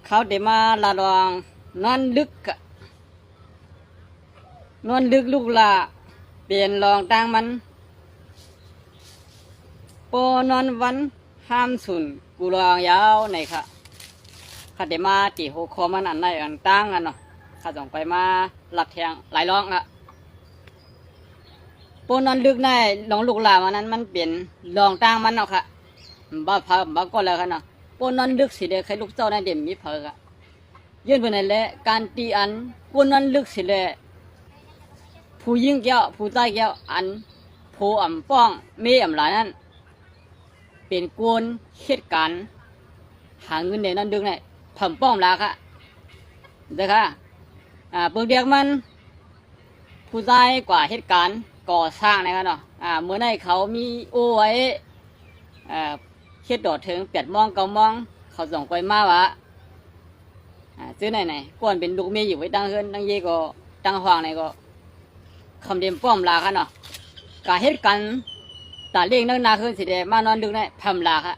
เขาได้มาละลองนอนลึกนอนลึกลูกละเปลี่ยนรองต่างมันโปนอนวันห้ามสุนกูรองยาวในค่ะเขาได้มาตีหัวคอมันอันไหนอันตั้งกันเนาะเขาส่งไปมาหลับแทงหลายร้องอะโปนอนลึกในหลงลูกหลามันนั้นมันเปลี่ยนรองต่างมันเนาะค่ะบ้าพาบ้าก็แล้วค่ะเนาะโปนอนลึกสิเดใครลูกเจ้าในเด่มมีเพอค่ะยื่นไปในแหละการตีอันโปนอนลึกสิเดผู้ยิ่งแก้วผู้ใต้แก้วอันผู้อ่ำป้องมีอ่ำหลายนั้นเป็นกวนเหตุการณ์หาเงินในนั้นดึงเนี่ยผมป้องลาค่ะเด้อค่ะเปิดเดียกมันผู้ใต้กว่าเหตุการณ์ก่อสร้างนะครับเนาะเมื่อในเขามีโอ้ไว้เฮ็ดดอดถึง8 โมง 9 โมงเขาส่งไปมาวะซื้อไหนก้อนเป็นลูกเมียอยู่ไว้ตั้งเฮือนตั้งเย่ก็ตั้งห้องไหนก็คำเดียมป้อมลาค่ะเนาะกาเหตุการณ์ตาเลี้ยงนักนาขึ้นสิเดมานอนดึกได้พำลาค่ะ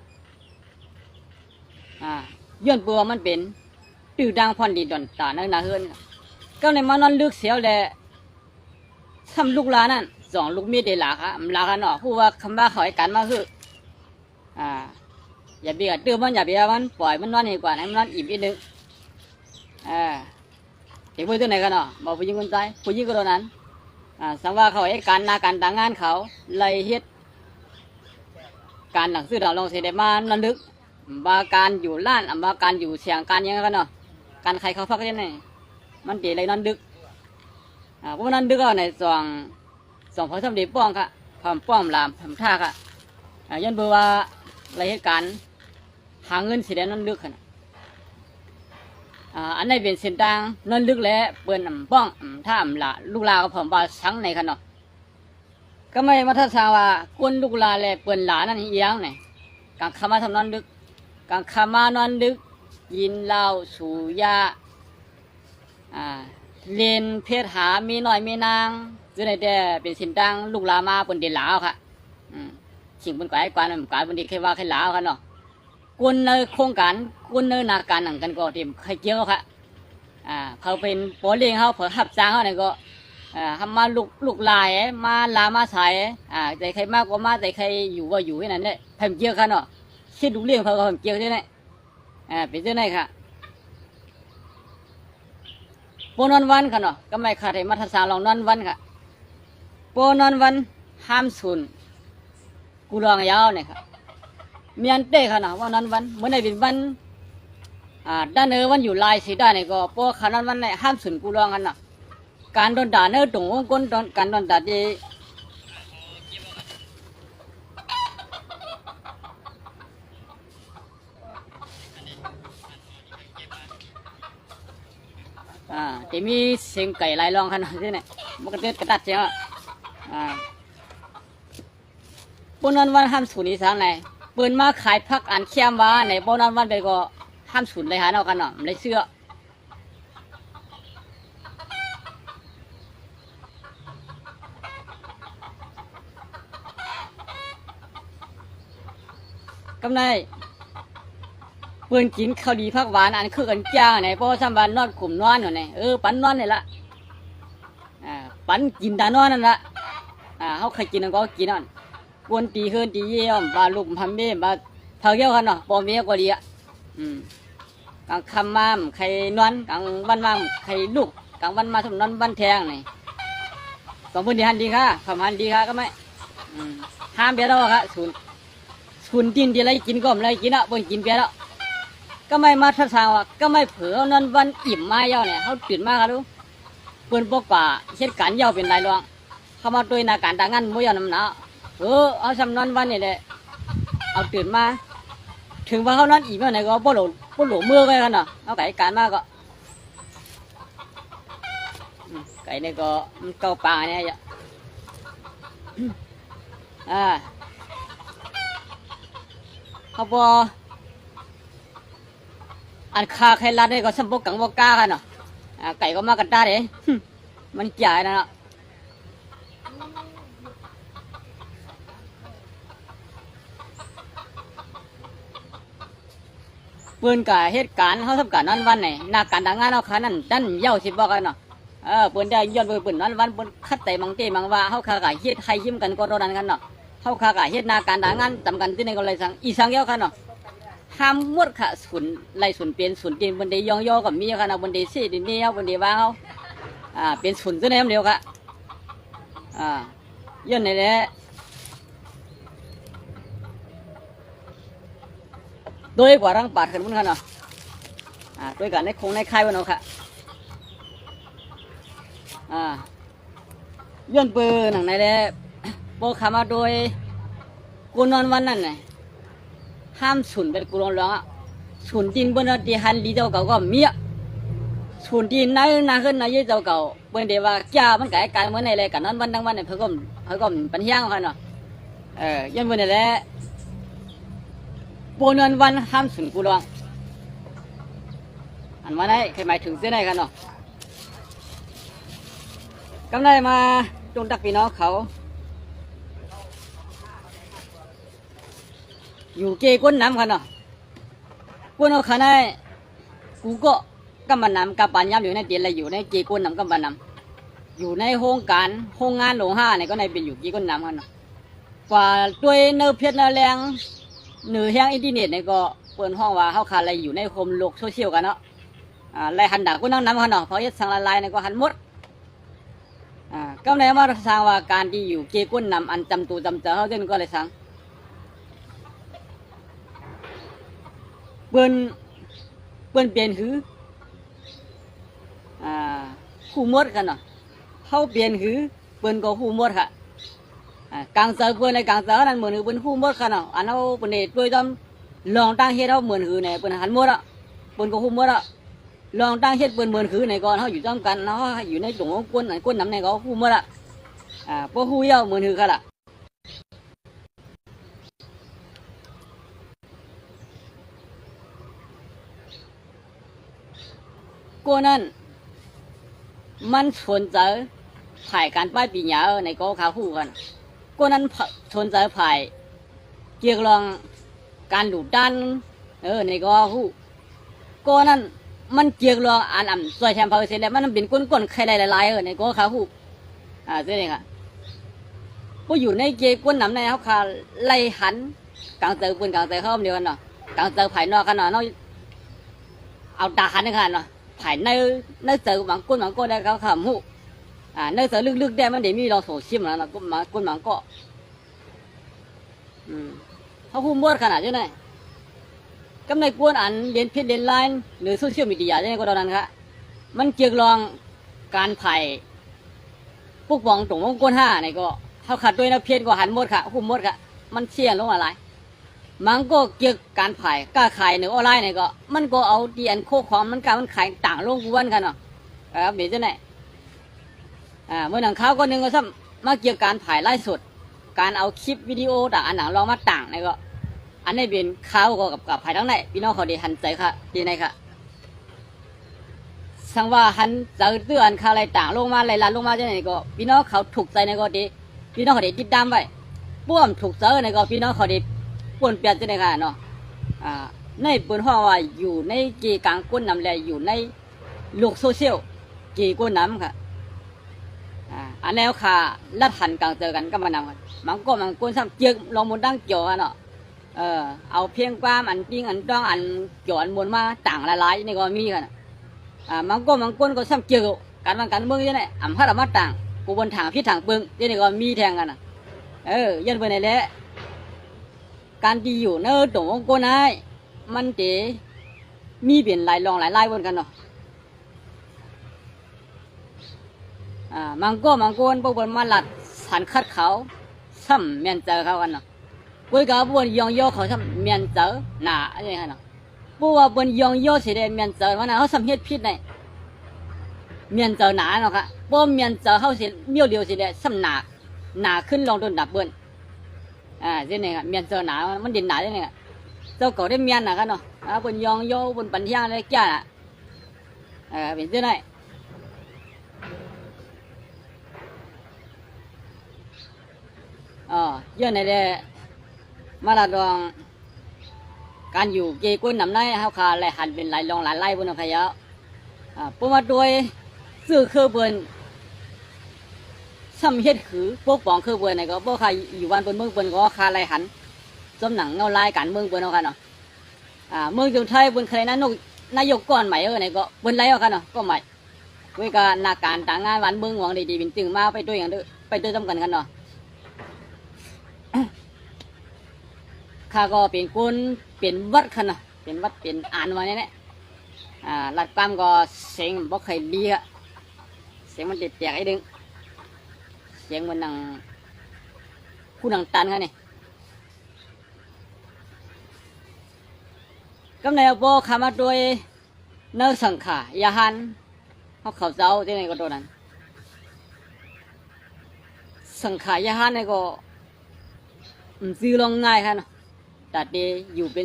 ย้อนเปลือมันเป็นตื้อดังพอนดีดอนตานักนาขึ้นก็ในมานอนลึกเสียวแหละทำลูกลานั่น2 ลูกเมียเดลาค่ะลาค่ะเนาะผู้ว่าคำว่าเขาให้กันมาคืออย่าเบียดตื้อมันอย่าเบียดมันปล่อยมันนอนดีกว่าให้มันนอนอิ่มนิดนึงเห็นพูดตัวไหนกันเนาะบอกผู้หญิงคนใจผู้หญิงก็โดนนั้นสังว่าเขาให้การนาการต่างงานเขาเลยเฮ็ดการหนังสือเราลองเสด็จมานันลึกว่าการอยู่ล้านว่าการอยู่เสียงการยังไงกันเนาะการใครเขาพักเล่นนี่มันเดี๋ยวเลยนันดึกเพราะนั้นดึกเอาในสองพอสมเด็จป้องค่ะความป้อมลามความท่าค่ะยันเบอร์ว่าอะไรเหตุการณ์หาเงินเสด็จนันดึกค่ะอันนี้เป็นเส้นทางนันลึกแล้วเปิดป้องท่ามละลูกลาก็ผมว่าสังในขนาดก็ไม่มาทัศน์ว่ากวนลูกลาแล้วเปิดหลานั่นเอียงเนี่ยกางคำมาทำนันลึกกางคำมานอนลึกยินเหล้าสูยาเล่นเพศหามีหน่อยมีนางซึ่งในแต่เป็นเส้นทางลูกลามาเป็นเดือดหลาวค่ะสิ่งบนกายกวนกายบนเด็กแค่ว่าแค่หลาวค่ะเนาะกวนในโครงการกวนในนาการหนังกันก็เต็มใครเจียวค่ะเขาเป็นโปรเลี้ยงเขาเผื่อหับจ้างเขาเนี่ยก็ทำมาลูกลายมาลามาใส่ใจใครมากก็มาใจใครอยู่ก็อยู่ที่นั่นเนี่ยแผ่นเจียวค่ะเนาะคิดลูกเลี้ยงเขาก็แผ่นเจียวที่นั่นเป็นที่ไหนค่ะโปนอนวันค่ะเนาะก็ไม่ขาดให้มัธยมลองนอนวันค่ะโปนอนวันห้ามสูนกูลองยาวเนี่ยค่ะเมียนเต้ค่ะเนาะว่านอนวันเมื่อไหร่เป็นวันด้านเนื้อวันอยู่ลายสีด้านเนี่ยก็โปขานอนวันเนี่ยห้ามสูนกูลองกันเนาะการโดนด่าเนื้อตรงก้นการโดนด่าที่ที่มีเสียงไก่ลายลองขนาดนี้เนี่ยมันก็เดือดกระตัดเจ้าปนวันห้ามสูนอีสานไหนเปิดมาขายพักอันเขี้ยมว่าในปนวันไปก็ห้ามสูนเลยหาเอากันเนาะเลยเสื้อกำไรเปิดกินข้าวดีพักหวานอันคือกันจ้าไหนเพราะสามวันนอนขุมนอนอยู่ไหนปันนอนนี่ละปันกินตานอนนั่นละเขาเคยกินก็กินนั่นกวนตีเฮือนตีเยี่ยมบาลูกพัมเบ้บาเผาเยี่ยวกันเนาะปอมเมียก็ดีกลางคำมามใครนอนกลางวันมามใครลูกกลางวันมาสมนอนวันแทงนี่2 พื้นที่หันดีค่ะคำหันดีค่ะก็ไม่ห้ามเบี้ยแล้วค่ะศูนย์ดินที่ไรกินก็ไม่กินอ่ะบนกินเบี้ยแล้วก็ไม่มาทัศน์ว่าก็ไม่เผื่อนอนวันอิ่มมาเย้าเนี่ยเขาตื่นมากครับลูกเปิ้นปกป่าเหตุการณ์เย้าเป็นไรลองเข้ามาด้วยนาการต่างงานมุ่ยน้ำหนาเอาสำนอนวันนี่แหละเอาตื่นมาถึงว่าเขานอนอิ่มแล้วไหนก็ปวดหลมือไปกันเนาะเอาไก่การมากก็ไก่นี่ก็เกาป่าเนี่ยเขาพออันคาใครรัดนี่ก็สมบูรณ์กังวกากันเนาะไก่ก็มากันได้เลยมันใหญ่นะเนาะ เปิ้นกะเหตุการณ์เขาทำการนั้นวันไหนหน้าการทางงานเขาขานั่นดันเย้าสิบอกกันเนาะเปิ้นได้ย้อนเปิ้นนั้นวันเปิ้นคัดแต่มังเตมังว่าเขาขากะเฮ็ดให้ยิ้มกันก็ตอนนั้นกันเนาะเขาขากะเฮ็ดหน้าการทางงานจำกันที่ในก็เลยสั่งอีสังเย้ากันเนาะห้ามหมดค่ะศูนย์ไล่ศูนย์เปลี่ยนศูนย์กินบนเดยองย่อกับมีค่ะนะบนเดซี่ดินนี่เอาบนเดว่าเขาเป็นศูนย์ตัวนี้เดียวค่ะย้อนในแหละโดยกว่ารังปาดขึ้นบนค่ะเนาะโดยการในคงในค่ายบนเอาค่ะย้อนเปิดหนังในแหละโบขามาโดยกูนอนวันนั้นไงห้ามศูนย์เป็นกูร้องศูนย์ดินบนที่หันดีเจ้าเก่าก็มีศูนย์ดินนั่นน่าขึ้นนายเจ้าเก่าเป็นเดี๋ยวว่าจ้ามันไก่การเมื่อไหร่เลยกันนั้นวันทั้งวันเนี่ยเพิ่ก็ปัญญาเขาเนาะยันวันนี้แหละโปนวันห้ามศูนย์กูร้องอันวันไหนใครหมายถึงเส้นไหนกันเนาะกำไรมาจงตักพี่น้องเขาอยู่เกก้นน้ำกันเนาะก้นเอาขนาดกูก็กำบันน้ำกับปัญญาอยู่ในเตียนอะไรอยู่ในเกก้นน้ำกำบันน้ำอยู่ในโรงงานโรงห้าเนี่ยก็ในเป็นอยู่เกก้นน้ำกันเนาะว่าด้วยเนื้อเพชรเนื้อแรงเนื้อแห้งอินเทอร์เน็ตเนี่ยก็เปิดห้องว่าเขาขาดอะไรอยู่ในโคมโลกโซเชียลกันเนาะไล่หันด่าก้นน้ำกันเนาะเพราะยัดสังละลายเนี่ยก็หันหมดก็ในมาสร้างว่าการที่อยู่เกก้นน้ำอันจำตัวจำเจอเขาเด่นก็เลยสั่งเปิ้นเปลี่ยนคือคู่มดกันเนาะเขาเปลี่ยนคือเปิ้นก็คู่มดค่ะกลางเสือเปิ้นในกลางเสือนั้นเหมือนคือเปิ้นคู่มดกันเนาะอันเอาเปิ้นเด็ดด้วยจำลองตั้งเฮ็ดเขาเหมือนคือในเปิ้นหันมดเปิ้นก็คู่มดลองตั้งเฮ็ดเปิ้นเหมือนคือในก่อนเขาอยู่จำกันเนาะอยู่ในตรงก้นน้ำในก็คู่มดพวกคู่เย้าเหมือนคือกันกูนั่นมันสนใจถ่ายการป้ายปีหยาในก็ขาคู่กันกูนั้นสนใจถ่ายเกี่ยวกับการดูดันในก็คู่กูนั้นมันเกี่ยวกับอันซอยแชมป์พาวเวอร์เซนแล้วมันเป็นก้นใครหลายๆในก็ขาคู่ใช่ไหมครับพวกอยู่ในเกี่ยวก้นน้ำในเขาขาไล่หันกลางเตอปืนกลางเตอเข้าเดียวกันเนาะกลางเตอภายนอกกันเนาะเอาตาหันในกันเนาะถ่ายในเสือบางก้นได้เขาขำหูในเสือลึกๆได้มันเดี๋ยวมีเราโสชิมแล้วนะก้นบางก็เขาคุ้มบดขนาดนี้เลยก็ในก้นอันเรียนเพจเรียนไลน์หรือโซเชียลมีเดียนี่ก็ตอนนั้นครับมันเกี่ยวกับการถ่ายพวกบองตรงก้นห้านี่ก็เขาขัดด้วยนะเพจก็หันหมดค่ะคุ้มหมดค่ะมันเชี่ยลงอะไรมันก็เกี่ยวกับการขายกล้าขายในออนไลน์เนี่ยก็มันก็เอาดีอันโคความมันการมันขายต่างโลกวันกันเนาะเดี๋ยวจะไหนเมื่อหนังข่าวก็นึงก็ซ้ำมาเกี่ยวกับการถ่ายไลฟ์สดการเอาคลิปวิดีโอต่างอันหนังลองมาต่างเนี่ยก็อันนี้เป็นข่าวก็กับถ่ายทั้งไหนพี่น้องเขาดีหันใจค่ะดีไหนค่ะสังว่าหันเจอเตือนข่าวอะไรต่างลงมาอะไรลงมาจะไหนก็พี่น้องเขาถูกใจในก็ดีพี่น้องเขาดีติดตามไว้ป้วมถูกเจอในก็พี่น้องเขาดีปนเปลี่ยนจะได้ค่ะเนาะในปนห้องว่าอยู่ในเกี่กลางก้นน้ำแลอยู่ในโลกโซเชียลเกี่ก้นน้ำค่ะอันแล้วค่ะลัดหันกลางเจอกันก็มานำกันมันก้นซ้ำเกี่ยวลองบนตั้งเกี่ยวเนาะเอาเพียงความอันปิ้งอันต้องอันเกี่ยวอันบนมาต่างหลายๆนี่ก็มีกันมันก้นก็ซ้ำเกี่ยวกันเมืองยังไงพัดมาต่างกูบนถังพิษถังเปิงยังไงก็มีแทงกันยันไปไหนแล้วการที่อยู่เนื้อตรงก้นไอ้มันจะมีเปลี่ยนหลายบนกันเนาะมังก้นพวกบนมาหลัดสันคัดเขาซ้ำเมียนเจอเขากันเนาะพวกเขาบนยองโยเขาซ้ำเมียนเจอหนาอะไรกันเนาะพวกว่าบนยองโยสิเดเมียนเจอมันเขาซ้ำเฮ็ดพิษในเมียนเจอหนาเนาะค่ะพวกเมียนเจอเขาสิเมียวเดียวสิเดซ้ำหนาขึ้นลองโดนดับเบิ้ลเจ้าเนี่ยเมียนเจอหนามันดินหนาเจ้าเนี่ยเจ้าเก่าได้เมียนหนากันเนาะบนยองโยบนปัญญาอะไรแก่เป็นเจ้าไหนเยอะในเดมาลาดอง การอยู่เกยกุ้นนำในเฮาคาไหลหันเป็นไหลลองหลายไล่บนเอาขยะเพราะว่าโดยซื้อคือเบิ่นซ้ำเฮ็ดคือปกป้องคือเบิ่นนี่ก็บ่ใครอยู่วันเบิ่นเมืองเบิ่นก็คาไหลหันจำหนังเงาลายการเมืองเบิ่นเอาค่ะเนาะเมืองจุไทยเบิ่นเคยนายกก่อนใหม่นี่ก็เบิ่นไหลเอาค่ะเนาะก็ใหม่คุยกับนาการต่างงานวันเมืองหวังดีๆเป็นตึงมาไปด้วยอย่างไปด้วยจำกันกันเนาะข้าก็เป็นคนเป็นวัดค่ะเนาะเป็นวัดเป็นอ่านมาเนี่ยหลักความก็เสียงบ่เคยดีอะเสียงมันเปียกๆไอ้ดึงเสียงมันนังผู้นังตันค่ะนี่ก็ในบ่ขามาโดยเนื้อสังขายาหันเขาเจ้าที่ไหนก็โดนนั้นสังขายาหันนี่ก็ซื้อลงง่ายค่ะเนาะแต่เดอยู่เป็น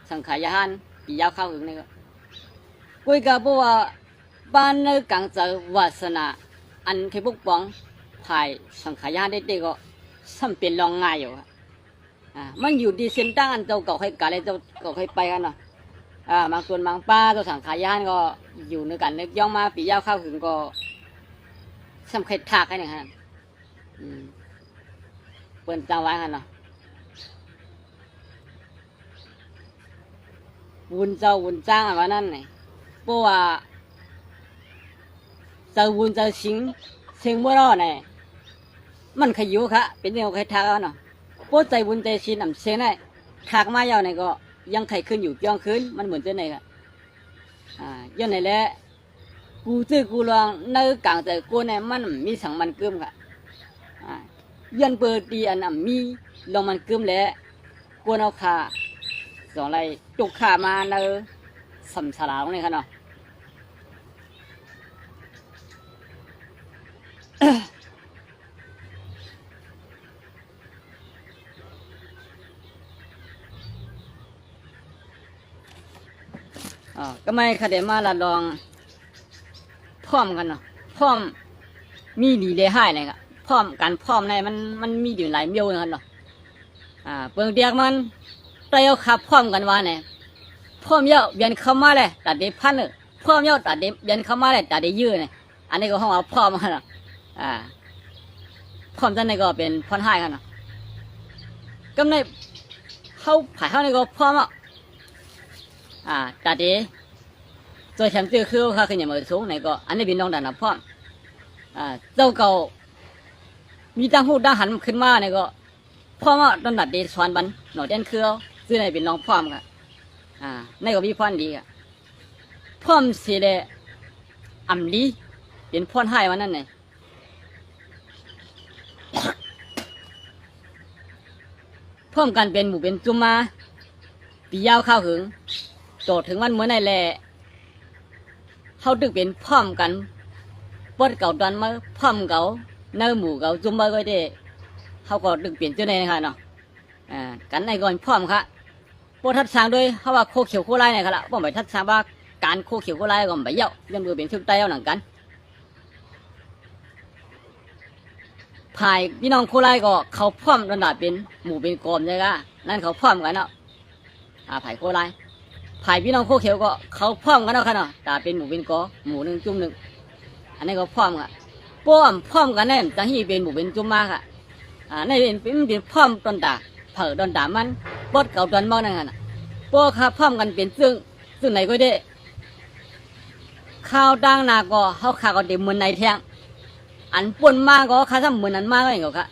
สังขายาหันปียาวเข้าถึงนี่ก็คุยกับว่าบ้านในกลางเจอวาสนาอันเคยปกป้องภายสังขายาหันได้ก็ซ้ำเป็นลองง่ายอยู่มันอยู่ดีเส้นตั้งอันเจ้าเก่าให้กาเลยเจ้าเก่าให้ไปกันเนาะบางส่วนบางป้าตัวสังขายานก็อยู่ในกันนึกย่องมาปียาวเข้าถึงก็สำคัญถากให้หนึ่งฮะเปิดจังไว้กันเนาะวุ้นเจ้าวุ้นจ้างอะไรนั่นไงเพราะว่าเจ้าวุ้นเจ้าสิงบ่รอดไงมันขยุค่ะเป็นเรื่องใครถากเนาะเพราะใจวุ้นใจชินอ่ำเสียงไงถากมายาวไงก็ยังไข่ขึ้นอยู่ย่องขึ้นมันเหมือนเจ้าไหนกันย้อนไหนแหละกูซื้อกูลองเนื้อกลางใจกูเนี่ยมันมีสังมันเกิมค่ะยันเปิดดีอันมีลองมันเกิมแล้วกูเอาขาสองไรจุกขามาเนื้อสัมสลาตรงนี้ค่ะเนาะก็ไม่คดีมาละลองพร้อมกันเนาะพร้อมมีดีเลยให้เนี่ยครับพร้อมกันพร้อมในมันมีอยู่หลายเมียวกันเนาะเปลืองเดียกมันเตียวขับพร้อมกันว่าเนี่ยพร้อมเยอะเบียนเข้ามาเลยตัดเด็พันเลยพร้อมเยอะตัดเด็เบียนเข้ามาเลยตัดเด็ยื้อเนี่ยอันนี้ก็ห้องเอาพร้อมกันเนาะพร้อมท่านนี่ก็เป็นพรให้กันเนาะก็ในเข้าผ่ายเข้านี่ก็พร้อมตัดเด็ตัวฉันตื้อคือเขาขึ้นอย่างมือสูงนี่ก็อันนี้เป็นน้องดันนะพร้อมเจ้าเก่ามีตั้งหูตั้งหันขึ้นมาเนี่ยก็พ่อว่าตอนดัดเดชสวนบันหน่อเด่นคือซื้อในเป็นน้องพร้อมกันนี่ก็มีพ่อนดีกันพร้อมเสียเลยอ่ำดีเป็นพ่อนให้วันนั้นไงพร้อมกันเป็นหมู่เป็นจุมมาปียาวข้าวหึงโตถึงวันเมื่อไหร่แหละเขาดึกเป็นพร้อมกันปดเก่าดันมาพร้อมเก่าเนื้อหมูเก่าจุ่มมาก็ได้เขาก็ดึกเปลี่ยนเจ้าในค่ะเนาะกันในก่อนพร้อมค่ะปดทัดสางด้วยเขาว่าโคเขียวโคไล่เนี่ยค่ะละบ่ไปทัดสางว่าการโคเขียวโคไล่ก็ไม่เยอะยังดูเป็นชุดไต้เอาหนังกันภายพี่น้องโคไล่ก็เขาพร้อมระดับเป็นหมูเป็นกลมใช่ไหมนั่นเขาพร้อมกันเนาะภายโคไล่ภายพี่น้องโคเขียวก็เขาพร้อมกันเนาะค่ะเนาะแต่เป็นหมูเป็นกอหมูหนึ่งจุ่มหนึ่งอันนี้ก็พร้อมค่ะพร้อมกันเนี่ยจะให้เป็นหมูเป็นจุ่มมาค่ะในเป็นพร้อมต้นตาเผอต้นตามันปดเก่าต้นเมานั่นน่ะพวกค่ะพร้อมกันเป็นซึ่งไหนก็ได้ข้าวดังนาก็เขาขาก็เด็มเหมือนในแทงอันป่นมาก็ข้าทำเหมือนนั้นมาก็อย่างเงี้ยค่ะ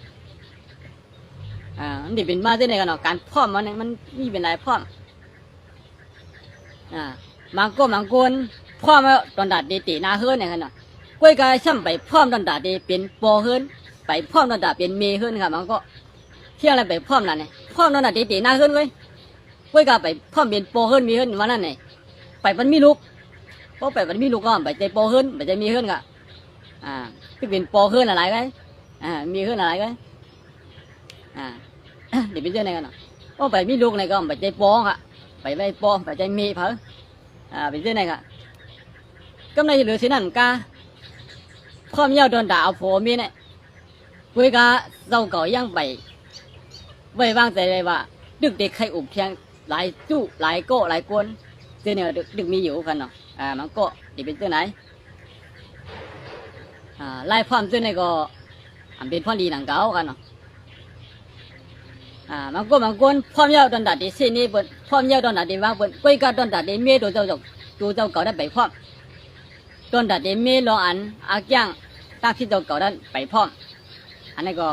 นี่เป็นมาที่ไหนกันเนาะการพร้อมมันมีเป็นไรพร้อมบางคนพร้อมแล้วตอนดัดเดตีนาเฮือนเนี่ยค่ะเนาะก้อยกายช่ำไปพร้อมตอนดัดเดเป็นปอเฮือนไปพร้อมตอนดัดเป็นเมเฮือนค่ะมันก็เที่ยงอะไรไปพร้อมนั่นเนี่ยพร้อมตอนดัดเดตีนาเฮือนก้อยกายไปพร้อมเป็นปอเฮือนมีเฮือนวันนั้นเนี่ยไปมันมีลูกเพราะไปมันมีลูกก็ไปใจปอเฮือนไปใจมีเฮือนค่ะที่เป็นปอเฮือนอะไรกันมีเฮือนอะไรกันเดี๋ยวเป็นเจ้าไหนกันเนาะเพราะไปมีลูกเนี่ยก็ไปใจปอค่ะไปปอไปใจมีเผอเป็นเจ้าไหนค่ะก็ในเหลือสิ่งนั้นก็พร้อมเย้าโดนด่าเอาผัวมีเนี่ยคุยกับเราเก่ายังไปไว้วางใจเลยว่าดึกเด็กใครอุบเทียง หลายจู้หลายโก้หลายกวนเจ้าเนี่ยดึกมีอยู่กันเนาะมันก็จะเป็นตัวไหนไล่พร้อมตัวไหนก็เป็นพ่อดีหนังเก่ากันเนาะมันก็บางคนพร้อมยาวตอนดัดที่สิ่งนี้บนพร้อมยาวตอนดัดที่ว่าบนก้อยก็ตอนดัดที่เมย์ตัวเจ้าเก่าได้ไปพร้อมตอนดัดที่เมย์ลองอันอาย่างตั้งที่เจ้าเก่าได้ไปพร้อมอันนี้ก็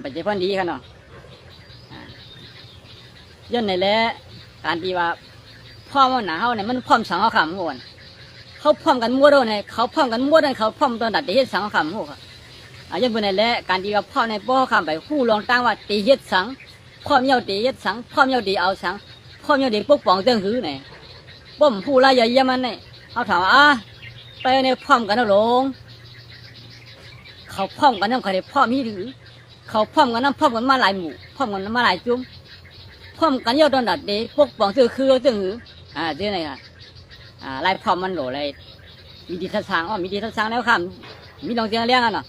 เป็นพ่อดีกันเนาะย้อนในแหละการที่ว่าพ่อมันหนาเขาเนี่ยมันพร้อมสังเขาขำหัวเขาพร้อมกันมั่วด้วยเนี่ยเขาพร้อมกันมั่วด้วยเขาพร้อมตอนดัดที่เฮ็ดสังเขาขำหัวย้อนบนในแหละการที่ว่าพ่อในพ่อขำไปคู่ลองตั้งว่าตีเฮ็ดสังพร้อมเยาตีเฮ็ดสังพร้อมเยาตีเอาสังพร้อมเยาตีปกป้องเตือนหือเนี่ยป้อมผู้ไล่ใหญ่เยี่ยมันเนี่ยเขาถามไปในพร้อมกันแล้วลงเขาพร้อมกันน้ำเขาได้พร้อมมีหรือเขาพร้อมกันน้ำพร้อมกันมาหลายหมู่พร้อมกันมาหลายจุ่มพร้อมกันเยาตอนดัดเดปกป้องเตือนคือเตือนหือเจ้าไหนไล่พร้อมมันโหลเลยมีดีทัศน์มีดีทัศน์แล้วค่ะมีลองเสียงเลี้ยงกันเนาะ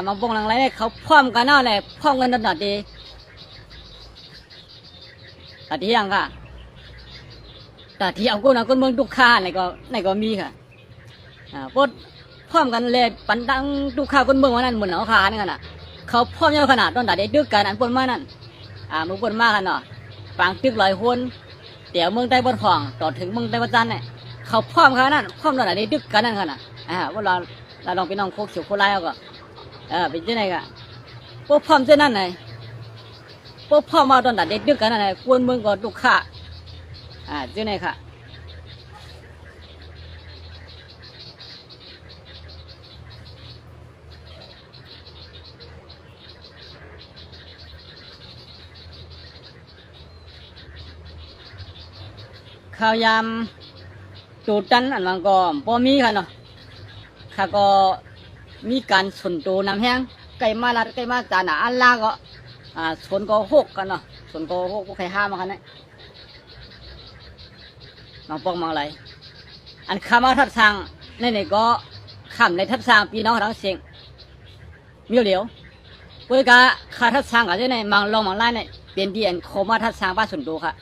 มาบ่งหลังไรเนี่ยเขาพร้อมกันเนาะเลยพร้อมกันตอนดัดเดตัดที่ยังค่ะตัดที่เอาคนเมืองทุกข้าในก็มีค่ะพดพร้อมกันเลยปันดังทุกข้าคนเมืองวันนั้นเหมือนเอาขาเนี่ยกันน่ะเขาพร้อมเยอะขนาดตอนดัดเดดึกกันอันปนมานั่นมึงปนมากกันเนาะฟังตึกลอยคนเดี๋ยวเมืองใต้บนห้องต่อถึงเมืองใต้บนจันเนี่ยเขาพร้อมขนาดนั้นพร้อมตอนดัดเดดึกกันนั่นกันน่ะว่าเราลองไปน้องโคกเขียวโคไล่เอาก็เป็นยังไงกันพวกพร้อมเช่นนั้นไงพวกพ่อมาตอนดัดเด็กดึกกันอะไรกวนเมืองก็ทุกข้าเจ้าไหนค่ะข้าวยำจูดันอันมันก็พอมีค่ะเนาะข้าก็มีการสนโตน้ำแห้งไก่มาลัดไก่มาจานาอันลาก็สนก็หกกันเนาะสนก็หกใครห้ามมากันเนี่ยน้องปองมาอะไรอันข้ามาทัดทางในก็ข้ามในทัดทางปีน้องทั้งเสียงมีเหลียวเพื่อกะข้าทัดทางกันที่ไหนมังลองมังไล่เนี่ยเป็นดีอันโคมาทัดทางบ้านสนโตค่ะ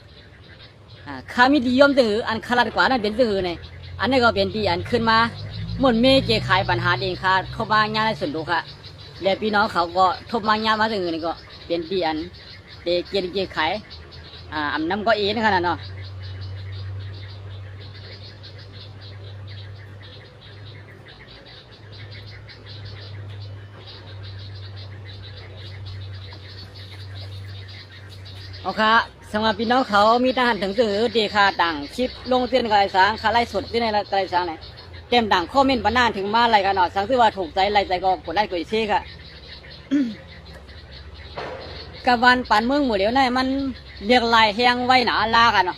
ข้ามีดียมตื่นอันข้าลัดกว่านั่นเป็นตื่นเนี่ยอันนี้ก็เป็นดีอันขึ้นมาหมดเมฆเกี่ยขายปัญหาเองค่ะเข้ามางานในสนโตค่ะแล้วพี่น้องเขาก็ทบมางานมาตื่นนี่ก็เป็นดีอันเด็กเกี่ยขายอำน้ำก็เอ็นขนาดเนาะโอเคสำหรับพี่น้องเขามีทหารถึงสื่อดีค่ะดังคลิปลงเตือนกระไรสางขาไล่สดที่ในกระไรสางไหนเต็มดังคอมเมนต์บรรณาถึงมาอะไรกันเนาะสังที่ว่าถูกใจไล่ใจก็กดไลค์กดแชร์ค่ะกับวันปั่นเมืองหมู่เหลียวนี่มันเรียกลายแห้งไว้หนาลากันเนาะ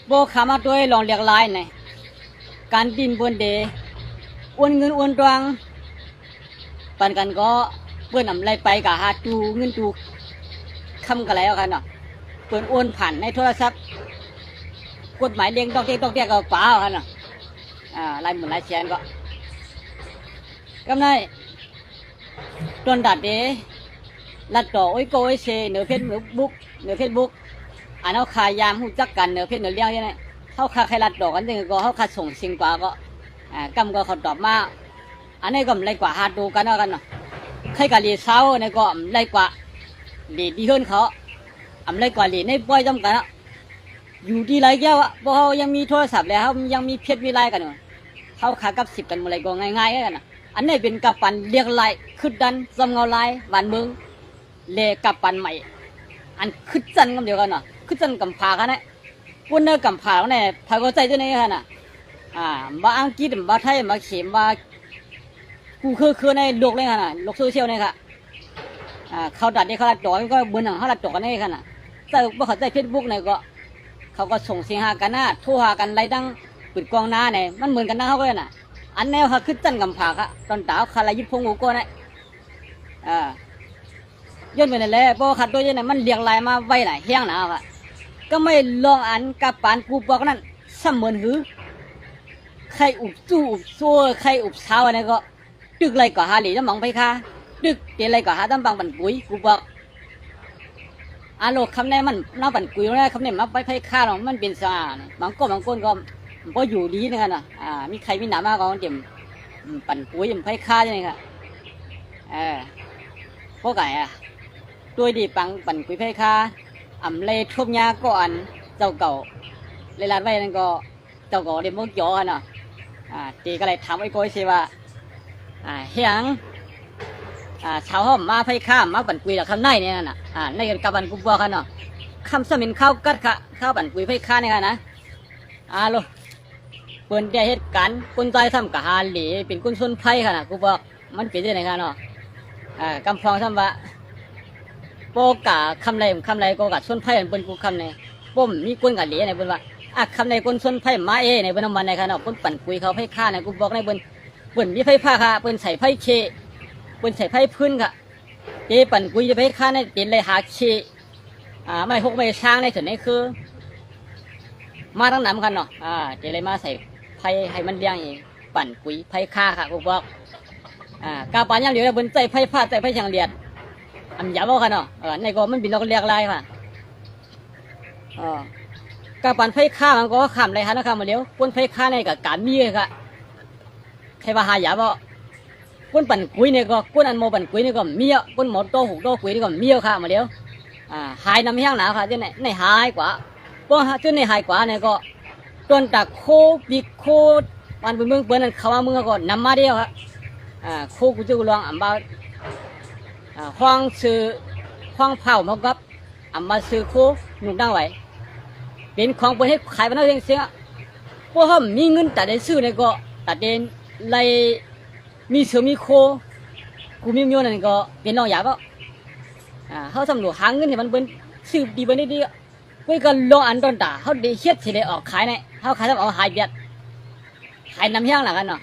โบขามาด้วยลองเรียกลายในการดินบนเดอ้วนเงินอ้วนตรังปั่นกันก็เพื่อนนำไรไปกับหาจูเงินจูคำกันแล้วกันเนาะเพื่อนอ้วนผ่านในโทรศัพท์กฎหมายเด้งต้องเด้งก็เปล่ากันเนาะลายเหมือนลายแชนก็กำไรตอนดัดเดลัดต่อโอ้ยโก้เชเหนือเพชรเหนือเฟซบุ๊กอันเขาขายยามหูจักกันเหนือเพชรเหนือเลี้ยงยังไงเขาขาใครลัดดอกกันจริงก็เขาขาส่งชิงกว่าก็กำก็เขาตอบมาอันนี้ก็ไรกว่าหาดูกันเอากันเนาะใครกับลีเช้าเนี่ยก็ไรกว่าลีดีขึ้นเขาไรกว่าลีในป้อยจำกันอยู่ที่ไรแก้วเพราะเขายังมีโทรศัพท์แล้วเขายังมีเพชรวิไลกันอยู่เขาขากับ10กันอะไรก็ง่ายๆกันอันนี้เป็นกับปันเรียกลายขึ้นดันซอมเงาลายหวานเมืองเลกับปันใหม่อันขึ้นจันกันเดียวกันเนาะขึ้นจันกับผากันเนี่ยวันเนื้อกับผาเนี่ยผาก็ใจตัวนี้กันน่ะมาอังกฤษมาไทยมาเข็มมากูคือในโลกเลยกันน่ะโลกโซเชียลเนี่ยค่ะเขาดัดเนี่ยเขาดัดจ่อก็เบอร์หนึ่งเขาดัดจ่อกันนี่กันน่ะแต่ว่าเขาใจเฟซบุ๊กเนี่ยก็เขาก็ส่งเสียงหากันนะโทรหากันไรดังปิดกองหน้าเนี่ยมันเหมือนกันนะเขาก็เลยน่ะอันแนวเขาขึ้นจันกับผาค่ะตอนดาวคารายิบพงกูโก้เนี่ยย้อนไปนั่นแหละเพราะขัดตัวยันเนี่ยมันเรียงลายมาไว้ไหนเฮี้ยงหนาค่ะก็ไม่ลองอันกับปานกูบอกนั่นเสมือนหือใครอุบสู้อุบซัวใครอุบเช้าเนี่ยก็ดึกไรก็หาหลีน้ำมังไปค่ะดึกเดี๋ยวไรก็หาตั้มบังบันปุ๋ยกูบอก อาโลคำนี้มันน่าปั่นกุยแล้วคำนี้มาไปไพ่ฆ่าเรามันเป็นสาบางคนก็บ่อยู่ดีนะกันนะมีใครมีหนามากก็เดี๋ยวปั่นกุยยังไพ่ฆ่าใช่ไหมครับพวกไก่ด้วยดีปังปั่นกุยไพ่ฆ่าเลยทุบยาก่อนเจ้าเก่าเลยลาดไว้นั่นก็เจ้าเก่าเดี๋ยวมันจ่อกันเนาะตีก็เลยถามไอ้ก้อยสิว่าเฮียงชาวห้อมมาไพ่ข้ามมาปั่นกุยแล้วคำไหนเนี่ยน่ะในกับปั่นกุบบอกกันเนาะคำสมินข้าวกัดค่ะข้าวปั่นกุยไพ่ข้าเนี่ยนะโลเปิ่นได้เหตุการณ์คนใจทำกับฮาหลีเป็นคนชนไพ่ค่ะนะกูบอกมันเป็นยังไงกันเนาะกำพองทำว่าโปกะคำไรโกกะชนไพ่เป็นกูคำเนี่ยปุ่มมีคนกับหลีในบนว่าคำในคนชนไพ่มาในบนน้ำมันในค่ะเนาะคนปั่นกุยเขาไพ่ข้าเนี่ยกูบอกในบนเปิ่นมีไพ่ผ้าค่ะเปิ่นใส่ไพ่เคเปิ่นใส่ไพ่พื้นค่ะเจ๊ปั่นกุยจะไพ่ข้าในเป็นเลยหาเคไม่หกไม่ช้างในส่วนนี้คือมาทั้งน้ำกันเนาะเจ๊เลยมาใส่ไพ่ให้มันเลี้ยงเองปั่นกุยไพ่ข้าค่ะกูบอกกาปั่นอย่างเดียวบนใจไพ่ผ้าใจไพ่ช่างเลียดหยาบเอาค่ะเนาะในก็มันบินเราเรียกลายค่ะกาปั่นไพ่ข้ามันก็ขำเลยฮะนะครับมาเลี้ยวคนไพ่ข้าในกับการมีค่ะใครว่าหายาบ่คนปั่นกุยเนี่ยก็คนอันโมปั่นกุยเนี่ยก็มีอ่ะคนหมดโตหุกโตกุยนี่ก็มีอ่ะค่ะมาเลี้ยวหายน้ำแห้งหนาค่ะที่ไหนในหายกว่าเพราะที่ในหายกว่าเนี่ยก็ต้นตะโคปีโควันเป็นเมืองเปิ้ลนั่นเขามาเมืองก็นำมาเดียวค่ะโคกุจุลองอันบ่าห้องซื้อห้องเผามากับอันมาซื้อโคหนุนดังไว้เป็นของเปิ้ลให้ขายไปนั่นเองเสียเพราะเขามีเงินแต่ได้ซื้อเนี่ยก็แต่เด่นเลยมีเสือมีโคกูมีเมียนั่นก็เป็นน้องหยาบเขาสำรวจหาเงินเนี่ยมันเป็นซื้อดีไปนิดเดียวก็ก็ลองอันต้นตาเขาได้เฮ็ดสิได้ออกขายเนี่ยเขาขายทำเอาหายเบียดขายน้ำแห้งหลังกันเนาะ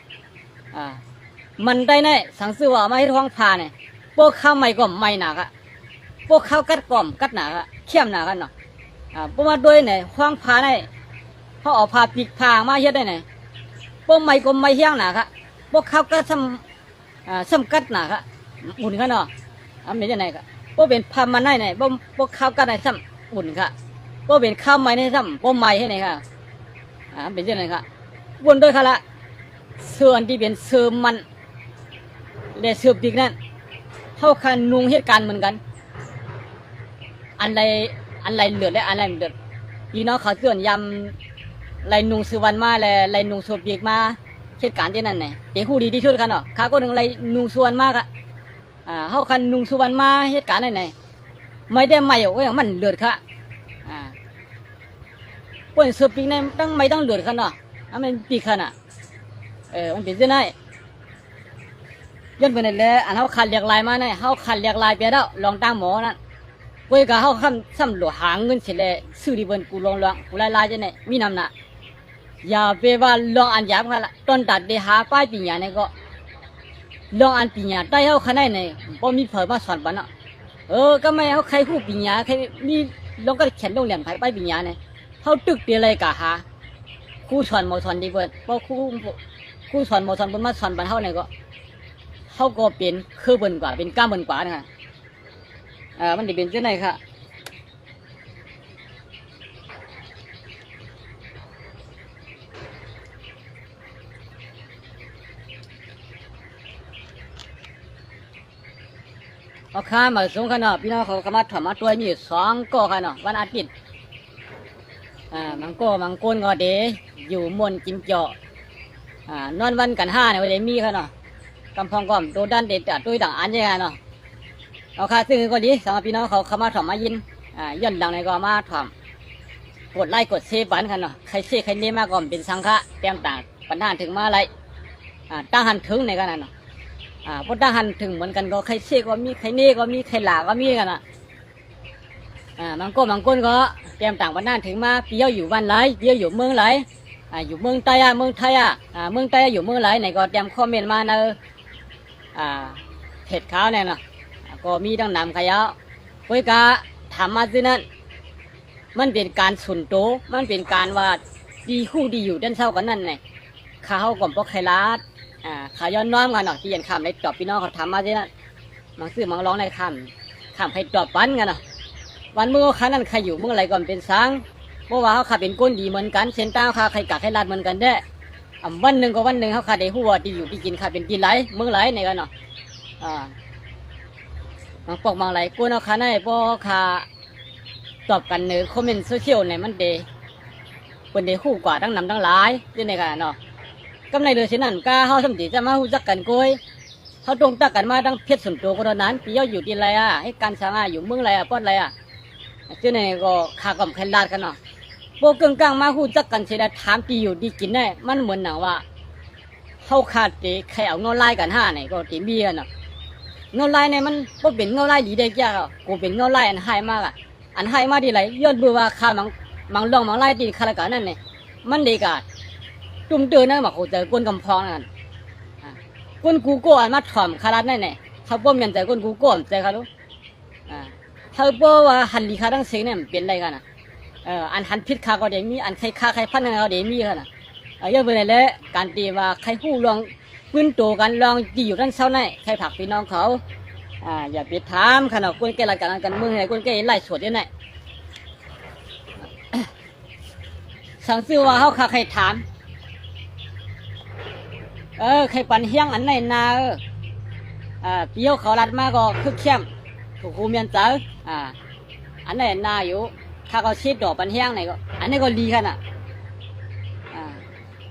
มันได้แน่สังซื้อว่าไม่ให้ท้องพาเนี่ยพวกข้าวไม่ก็ไม่หนักอะพวกข้าวกัดก่อมกัดหนักอะเข้มหนักกันเนาะเพราะว่าด้วยเนี่ยท้องพาเนี่ยเขาเอาพาปีกพามาเฮ็ดได้เนี่ยพวกไม่ก็ไม่แห้งหนักอะพวกข้าวกัดซ้ำกัดหนักอะอุ่นกันเนาะเป็นยังไงก็พวกเป็นพามันได้เนี่ยพวกข้าวกัดได้ซ้ำอุ่นค่ะพวกเป็นข้าวไม่ได้ซ้ำพวกไม่ให้ไหนค่ะเป็นยังไงค่ะวนด้วยค่ะละส่วนที่เป็นเสื่อมมันและเสื่อมปีกนั่นเท่ากันนุงเหตุการณ์เหมือนกันอันไรเหลือและอันไรเหลือพี่น้องเขาเสื่อมยำไรนุงสุวรรณมาไรนุงเสื่อมปีกมาเหตุการณ์ที่นั่นเนี่ยเจ้าคู่ดีที่สุดกันเนาะข้าก็หนึ่งไรนุงสุวรรณมากอะเท่ากันนุงสุวรรณมาเหตุการณ์ไหนไม่ได้ไม่เอาไว้มันเหลือค่ะคนเสื่อมปีกนั่นต้องไม่ต้องเหลือกันเนาะมันปีกขนาดมันเป็นยังไงย้อนไปนั่นแหละอันเขาขัดเรียกลายมาเนี่ยเขาขัดเรียกลายไปแล้วลองตั้งหมอนั่นกูก็เขาคำซ้ำหลวงหางเงินเสร็จแล้วซื้อดีเบิ้ลกูลองกูลายจะเนี่ยมีน้ำหนักอย่าไปว่าลองอันหยาบกันละต้นตัดเดหาป้ายปีญาเนี่ยก็ลองอันปีญาได้เขาขนาดไหนพอมีเผยมาสอนบ้านเนาะก็ไม่เขาใครคู่ปีญาใครมีลองก็เขียนลงเหรียญป้ายปีญาเนี่ยเขาตึกเดียอะไรกะหาคู่สอนหมอสอนดีเบิ้ลเพราะคู่สอนหมอสอนบนมาสอนบ้านเขาเนี่ยก็เขาก็เป็นคือเบิ่นกว่าเป็นก้ามเบิ่นกว่านะมันจะเป็นเช่นไรค่ะเอาข้ามาส่งกันเนาะพี่น้องเขาก็มาถอดมาตัวมี2ก็ค่ะเนาะวันอาทิตย์มังโกนก็เดอยู่มวนกินเจาะนอนวันกัน5เนี่ยวันเดมีค่ะเนาะกำพองก้อมตัวด้านเด็ดตัวดังอันยังไงเนาะเอาค่ะซึ่งก็ดีสำหรับพี่น้องเขามาถอมมายินย่นดังในก็มาถอมกดไลค์กดเซฟบันกันเนาะใครเซฟใครเลี้ยมาก่อนเป็นสังฆะเตรียมต่างปัญหาถึงมาอะไรตั้งหันถึงในกันเนาะพอตั้งหันถึงเหมือนกันก็ใครเซฟก็มีใครเน่ก็มีใครหลาก็มีกันนะบางคนก็เตรียมต่างปัญหาถึงมาเปี้ยวอยู่บ้านไรเปี้ยวอยู่เมืองไรอยู่เมืองใต้เมืองไทยเมืองใต้อยู่เมืองไรไหนก็เตรียมคอมเมนต์มาเนอะเห็ดขาวเนี่ยนะก็มีตั้งนำขยะเพื่อกะถามมาสินั้นมันเป็นการสุนโตมันเป็นการว่าดีคู่ดีอยู่ด้านเศร้ากันนั่นไงข้าวก่อมปอกไข่ลาดขาย้อนน้อมกันเนาะที่ยันคำในจอบพี่น้องเขาถามมาสินั้นมังซื้อมังร้องในคำให้จอบปั้นกันเนาะ วันเมื่อคันนั้นใครอยู่เมื่อไรก่อนเป็นสังเพราะว่าเขาขาเป็นก้นดีเหมือนกันเส้นตาเขาใครกักให้ลาดเหมือนกันได้วันหนึ่งก็วันหนึ่งเขาขาได้หัวที่อยู่ที่กินขาเป็นกินไหลเมื่อไรในกันเนาะบางปอกบางไหลก้นเอาขาในพอขาตอบกันเนื้อคอมเมนต์โซเชียลเนี่ยมันเดเป็นเดคู่กว่าทั้งนำทั้งหลายที่ในกันเนาะกำไรเดือดเช่นนั้นกาเขาสมติจะมาหูจักกันก้อยเขาตรงตักกันมาทั้งเพชรส่วนตัวคนนั้นพี่ย่ออยู่ที่ไรให้การสร้างอยู่เมืองไรป้อนไรเจ้าเนี่ยก็ขากับแคนลาดกันเนาะโบกึ่งกลางมาหูจักกันเสียถามที่อยู่ดีกินได้มันเหมือนหนังว่าเขาขาดตีใครเอาเงาไล่กันเนี่ยก็ตีเบี้ยเนาะเงาไล่เนี่ยมันก็เป็นเงาไล่ดีได้ยากกูเป็นเงาไล่อันไฮมากอันไฮมากที่ไรย้อนดูว่าข้ามังลองมังไล่ตีข้าราชการนั่นเนี่ยมันดีกาจุ่มเตือนนะมาเขาเจอก้นกำพองนั่นก้นกูโก้อันมาถ่อมคาราดนั่นเนี่ยเขาป้อมยันใจก้นกูโก้ใจเขาดูเขาบอกว่าหันลีคาทั้งเสียงเนี่ยเป็นไรกันอันหันพิษคาก็เดี๋ยวมีอันใครคาใครพันกันก็เดี๋ยวมีกันยังเป็นอะไรการตีว่าใครหู้ลองพื้นโตกันลองตีอยู่ด้านเช้าในใครผักพี่น้องเขาอย่าไปถามขนาดก้นแก่ละกันเมืองไหนก้นแก่ไล่สวดยังไงสังซื้อว่าเขาใครถามใครปั่นเฮี้ยงอันไหนนาเปี้ยวเขาลัดมาก็คึกเข้มถูกคูเมียนเจออันไหนนาอยู่ถ้าเขาชีดดอกปั่นเฮี้ยงไหนก็อันนี้ก็ดีกัน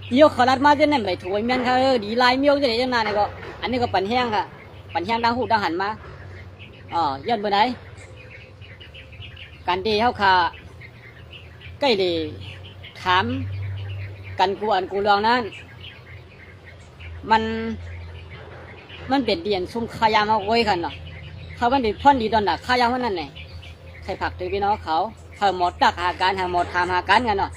เปี้ยวเขาลัดมาจะไหนไม่ถูกเมียนเขาดีลายเมียวจะไหนจะนาเนี่ยก็อันนี้ก็ปั่นเฮี้ยงค่ะปั่นเฮี้ยงดังหูดังหันมาย้อนไปไหนการดีเขาขาใกล้ดีถามกันกูอันกูลองนั้นมันเป็นเดียนซุ่มขายามเอาไว้กันเนาะเขาเป็นดีพ่นดีตอนหนักขายามวันนั้นไงใครผักตัวพี่น้องเขาหมดตักหาการหมดทำหาการกันเนาะ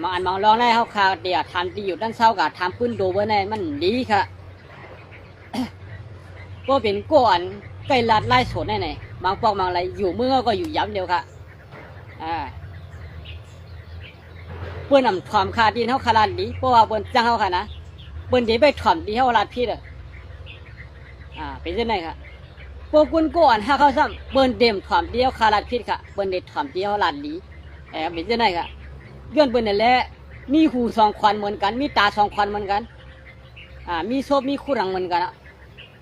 มาอันมองลองได้เขาขาเดียทำดีอยู่ด้านเช้ากับทำพื้นดูไว้ในมันดีค่ะก็เป็นก้อนไก่ลัดไล่สดได้ไงบางปอกบางอะไรอยู่เมื่อก็อยู่ย้ำเดียวค่ะเพื่อนนำความคาดีเขาคาราดีเพราะว่าเพื่อนจ้างเขาค่ะนะเปิ้นเดี๋ยวไปถ่อมที่เขาลาดพี่เลยเป็นยังไงครับพวกคุณก่อนถ้าเขาซ้ำเปิ้นเดมถ่อมที่เขาคาลาดพี่ค่ะเปิ้นเด็ดถ่อมที่เขาลาดดีเป็นยังไงครับย้อนเปิ้นนั่นแหละมีหูสองควันเหมือนกันมีตาสองควันเหมือนกันมีโซบมีคู่รังเหมือนกัน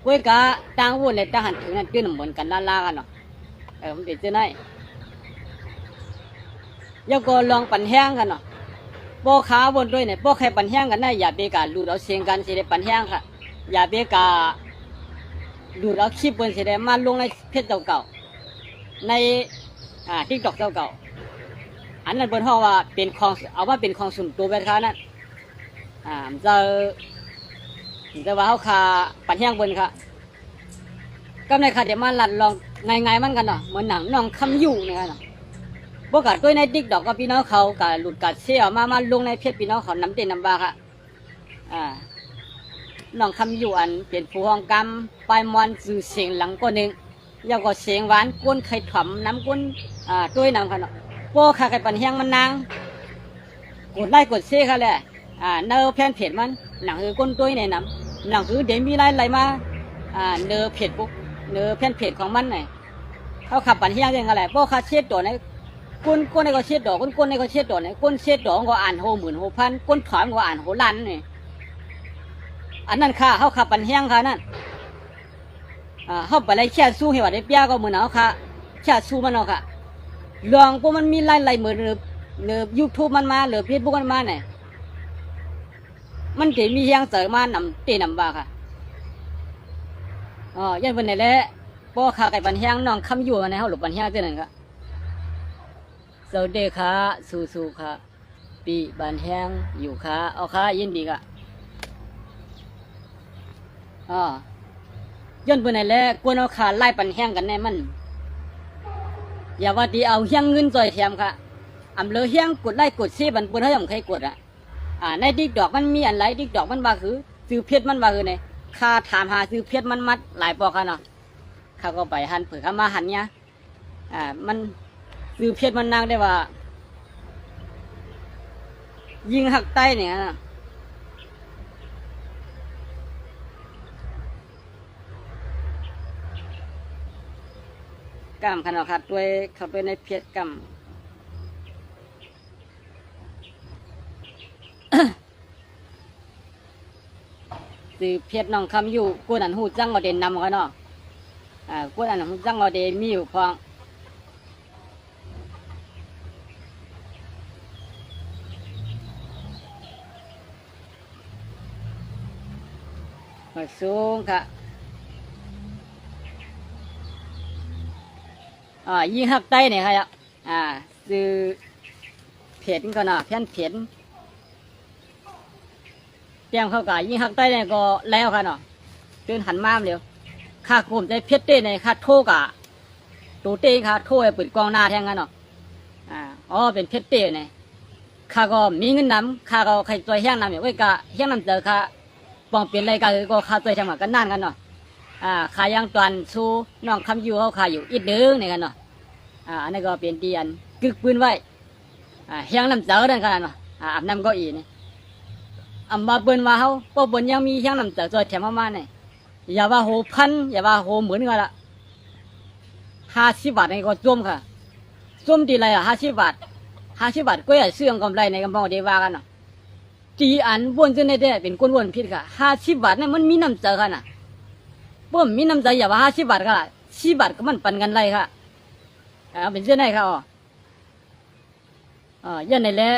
เว้ยกะต่างวุ่นเลยต่างหันถึงนั่นตื้นเหมือนกันล่ากันเนาะมันเป็นยังไงยังก็ลองปั่นแห้งกันเนาะโปขาบนด้วยเนี่ยโปใครปั่นแห้งกันได้อย่าเบกาดูดเอาเสียงกันเสียได้ปั่นแห้งค่ะอย่าเบกาดูดเอาคลิปบนเสียได้มาลงในเพจเก่าๆในทิกตอกเก่าๆอันนั้นบนห้องว่าเป็นของเอาว่าเป็นของส่วนตัวไปค่ะนั่นจะว่าเขาขาปั่นแห้งบนค่ะก็ในค่ะเดี๋ยวมาลัดลองไงมันกันเนาะเหมือนหนังน้องคำอยู่เนี่ยเนาะพวกกัดด้วยในติ๊กดอกก็พี่น้องเขากัหลุดกัดเชี่ยวมาลงในเพจพี่น้องเขาน้ำเต็นน้ำบาค่ะน้องคำอยู่อันเป็นผู้ห้องกำปลายมอนสื่อเสียงหลังก็หนึ่งยาวก็เสียงหวานก้นไข่ถ่อมน้ำก้นด้วยน้ำค่ะเนาะพวกขาไข่ปั่นแห้งมันนางกดไล่กดเชี่ยค่ะแหละเนื้อแผ่นเพจมันหนังคือก้นด้วยในน้ำหนังคือเดี๋ยวมีอะไรมาเนื้อเพจปุ๊บเนื้อแผ่นเพจของมันไงเขาขับปั่นแห้งยังไงแหละพวกขาเช็ดตัวในก้นในก็เช็ดดอกก้นในก็เช็ดดอกเนี่ยก้นเช็ดดอกก็อ่านโห10,000 6,000ก้นถอยก็อ่านโหล้านนี่อันนั้นค่ะเขาขับปั่นแห้งค่ะนั่นเขาไปไล่แช่สู้ให้ว่าได้เปียก็เหมือนเอาค่ะแช่สู้มันเอาค่ะลองพวกมันมีไล่เหมือนเนื้อYouTube มันมาหรือ Facebook มันมาเนี่ยมันจะมีแห้งเสริมมานำเตะนำบาค่ะยันวันไหนแหละพวกขาไก่ปั่นแห้งน้องคำอยู่ในเขาหลบปั่นแห้งเท่านั้นค่ะสวัสดีค่ะสู้ค่ะปีบันแห้งอยู่ค่ะเอาค่ะยินดีค่ะย้อนไปไหนแล้วกวนเอาขาไล่ปันแห้งกันแน่มันอย่าว่าดีเอาเฮี้ยงเงินจ่อยแถมค่ะอำเลอเฮี้ยงกดไล่กดเสียบันปนเขาอย่างใครกดในดิกดอกมันมีอันไรดิกดอกมันว่าคือซื้อเพชรมันว่าคือไงค่าถามหาซื้อเพชรมันมัดหลายปอกค่ะเนาะเขาก็ไปหันเผื่อเขามาหันเนี้ยมันซื้อเพชรมันนางได้ว่ายิงหักใต้เนี่ย กรรมขนาดขาดด้วยเขาด้วยในเพจกรรม สื่อเพจน้องคำอยู่กูนั่นหูจังเอาเด่นนำกันเนาะกูนั่นหูจังเอาเด่นมีอยู่พองสูงค่ะยิ่งหักใต้เนี่ยครับซื้อเพียนก็นะเพี้ยนเพียนเตรียมเข้ากับยิ่งหักใต้เนี่ยก็แล้วค่ะเนาะตื่นหันมาเร็วข้าคุมใจเพี้ยนเต้เนี่ยข้าโทกะตัวเต้ข้าโทให้เปิดกองหน้าแทงกันเนาะเป็นเพี้ยนเต้เนี่ยข้าก็มีเงินน้ำข้าก็ใครตัวแห้งน้ำอย่างไว้กะแห้งน้ำเจอข้าปองเปลี่ยนอะไรก็ข้าตัวทำกันนั่นกันเนาะข้ายังตอนสู้น้องคำอยู่เขาข้าอยู่อีกเด้อเนี่ยกันเนาะอันนี้ก็เป็นดีอันกึกปืนไว้แห้งน้ำเจอนั่นกันเนาะอาบน้ำก็อีนี่มาเปิ้นว่าเขาพวกเปิ้นยังมีแห้งน้ำเจอตัวแถมมาเนี่ยอย่าว่าโหพันอย่าว่าโหเหมือนกันละ50 บาทในก็จมค่ะจมดีไร50 บาท50 บาทก็อย่าเสื่อมกำไรในกำมองเดว่ากันเนาะจีอันวนจนได้เป็นก้นวนพิษค่ะ50 บาทเนี่ยมันมีน้ำเจอค่ะน่ะพวกมีน้ำใจอย่าว่า50 บาทก็ละ10 บาทก็มันปันกันไรค่ะเป็นเช่นไรค่ะยันในแหละ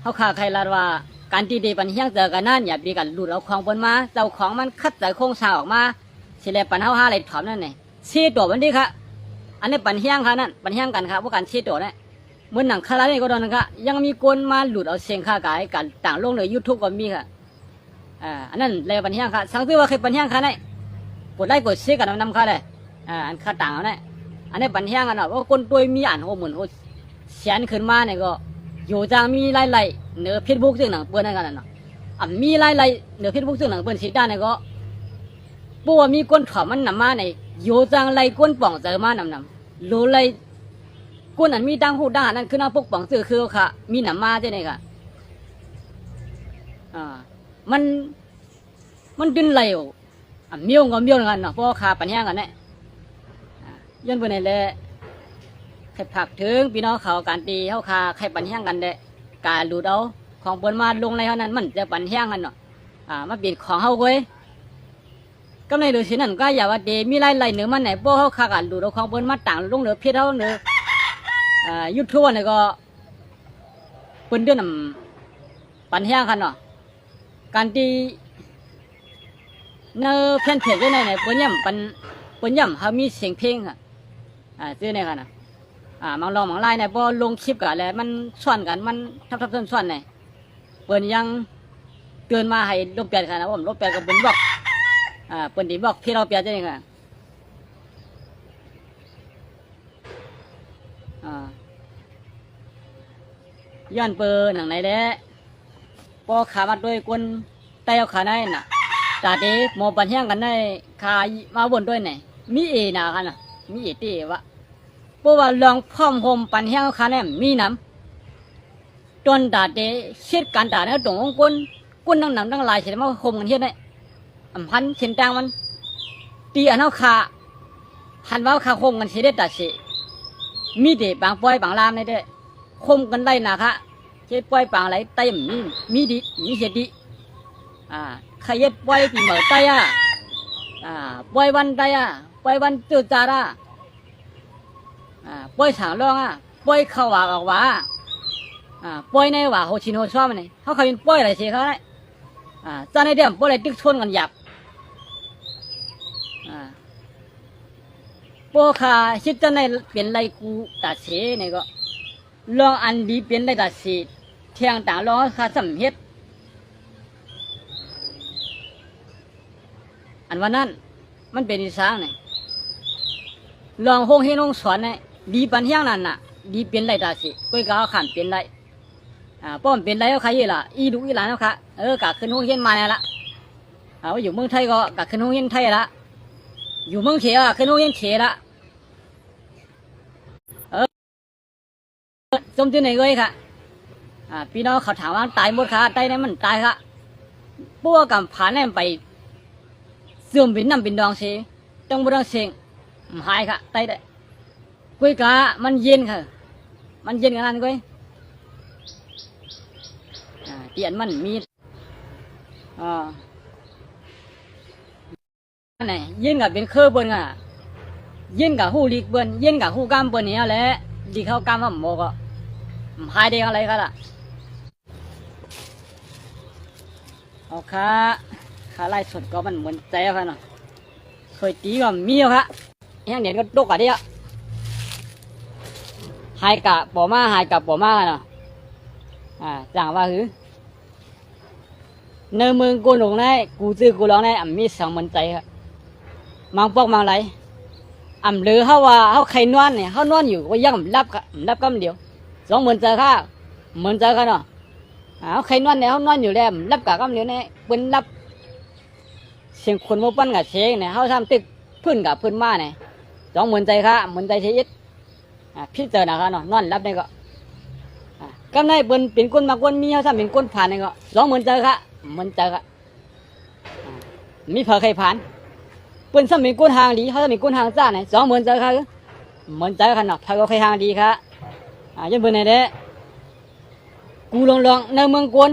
เขาขาใครลาว่าการตีเดปันเฮียงเจอกันนั่นอย่าบีกันหลุดเอาของบนมาเจ้าของมันคัดใจโค้งสร้างออกมาเฉลี่ยปันเฮา5อะไรถอมนั่นไงเชี่ยตัววันนี้ค่ะอันนี้ปันเฮียงค่ะนั่นปันเฮียงกันค่ะว่าการเชี่ยตัวเนี่ยเหมือนหนังคาราเนี่ยก็โดนค่ะยังมีคนมาหลุดเอาเสียงค่ากายกันต่างโลกในYouTubeก็มีค่ะอันนั้นเลยปันเฮียงค่ะสังเกตว่าใครปันเฮียงค่ะเนี่ยกดไลค์กดแชร์กันนำค่ะเลยอันค่าต่างเนี่ยอันนี้ปันเฮียงกันเนาะว่าคนตัวมีอ่านโหเหมือนโหเสียนขึ้นมาเนี่ยก็อยู่จางมีไล่เนื้อเพชรบุกซึ่งหนังเปิ้ลนั่นกันเนาะมีไล่เนื้อเพชรบุกซึ่งหนังเปิ้ลสีด้านเนี่ยก็ปัวมีก้นถอมมันนำมาเนี่ยอยู่จางไล่ก้นป่องเจอมานำรู้ไล่ก้นอันมีดังหูดังนั่นคือน้าพวกป่องซื้อคือค่ะมีนำมาใช่ไหมค่ะมันดึงไหลเมียวก็เมียวกันเนาะเพราะขาปัญญากันเนี่ยย้อนไปไหนเลยใครผักถึงพี่น้องเขาการตีเขาคาใครปัญญากันเด้การหลุดเอาของเปิ้นมาลงในเท่านั้นมันจะปัญญากันเนาะมาเปลี่ยนของเขาเว้ยก็ในดูสินั่นก็อย่าว่าเดมีไล่เนื้อมันไหนพวกเขาคากันหลุดเอาของเปิ้นมาต่างลงเหนือเพชรเขาเนื้อยุทธวันเนี่ยก็เปิ้นเดือนปัญญากันเนาะการตีเนื้อเพี้ยนเพี้ยนได้ไหนเปิ้นย่ำเขามีเสียงเพลงค่ะซื้อในกันนะมังลองมังไล่เนี่ยพอลงคลิปกันแล้วมันส่วนกันมันทับส่วนเนี่ยเปิ้นยังเตือนมาให้ลบเปลี่ยนกันนะผมลบเปลี่ยนกับเปิ้นบอกเปิ้นดีบอกที่เราเปลี่ยนจะยังไงย้อนเปิ้นหนังไหนแหละพอขามาด้วยคนแต่เอาขาได้น่ะตาเดโมปัญญากันได้ขามาบนด้วยเนี่ยมีเอนากันน่ะมีเอตีวะเพราะว่าลองพร้อมโฮมปัญญาขาเนี่ยมีน้ำจนตาเดเช็ดการตาเนี่ยตรงก้นนั่งลายเสร็จมาโฮมกันเฮ็ดได้พันเส้นต่างมันตีอันเอาขาหันว่าขาโฮมกันเสด็จตัดเสมีเดบางปล่อยบางลามในเด้โฮมกันได้นะคะเช็ดปล่อยบางไหลไตมีดีมีเสดีขยับปล่อยปีเหมือไตปล่อยวันไตปล่อยวันจุดจาระปล่อยฉางร้องปล่อยเข้าว่าออกว่าปล่อยในว่าโหชินโหชอบมันนี่เขาเป็นปล่อยอะไรเสียเขาได้จานในเดียมปล่อยอะไรตึกชนกันหยับพวกข้าคิดจะในเปลี่ยนไรกูตัดเสียนี่ก็ลองอันดีเปลี่ยนไรตัดเสียเที่ยงต่างลองข้าสำเฮ็ดอันวันนั้นมันเป็นอีสานเนี่ยลองห้องให้น้องสอนเนี่ยดีปัญญานั่นน่ะดีเป็นไรตาสิก้อยก้าวขันเป็นไรป้อมเป็นไรเขาใครล่ะอีดูอีหลานเขาค่ะกะขึ้นห้องเฮียนมาเนี่ยละอยู่เมืองไทยก็กะขึ้นห้องเฮียนไทยละอยู่เมืองเขียขึ้นห้องเฮียนเขียละจมที่ไหนเลยค่ะพี่น้องเขาถามว่าตายหมดค่ะตายไหนมันตายค่ะพวกกับผ่านเนี่ยไปเสื่อมเป็นน้ำเป็นดองเสียต้องบ่ต้องเสียง หายค่ะtay đấy quay cảมันเย็นค่ะมันเย็นขนาดนั้นก้อยเปลี่ยนมันมีnày yen cả bên khơi bên à yen cả hu lịch bên yen cả hu cam bên này lẽ đi khao cam mà một cái hai đứa lấy cái là ok khá lại sụt có mình muốn té phải nè khơi tí còn miêu hả em điện có đốt cả đi ạ hai cả bỏ ma nè chẳng vào thứ nơi mương cô lùng này cú tư cú lóng này ẩm mi sòng mình tay mang bọc mang lấy ẩm lứa hao khay non này hao nonอยู่ก็ยังรับกำเดียว20,000เจอค่ะ10,000เจอค่ะเนาะhao khay non này hao nonอยู่แล้วรับกะกำเดียวเนี่ยเป็นรับเสียงคนมาปั้นกับเชงเนี่ยhaoทำตึกพื้นกับพื้นมาเนี่ย20,000เจอค่ะ10,000เจอเชียดพี่เจอนะคะเนาะนอนรับเนี่ยก็กำไรเป็นคนมาคนมีhaoทำเป็นคนผ่านเนี่ยก็20,000เจอค่ะ10,000เจอค่ะมีเผอใครผ่านเป็นสมัยก้นหางดีเขาสมัยก้นหางจ้าไหน20,000เจอค่ะ10,000เจอค่ะเนาะพาก็ใครหางดีค่ะยันเบอร์ไหนเด้กูลองในเมืองกวน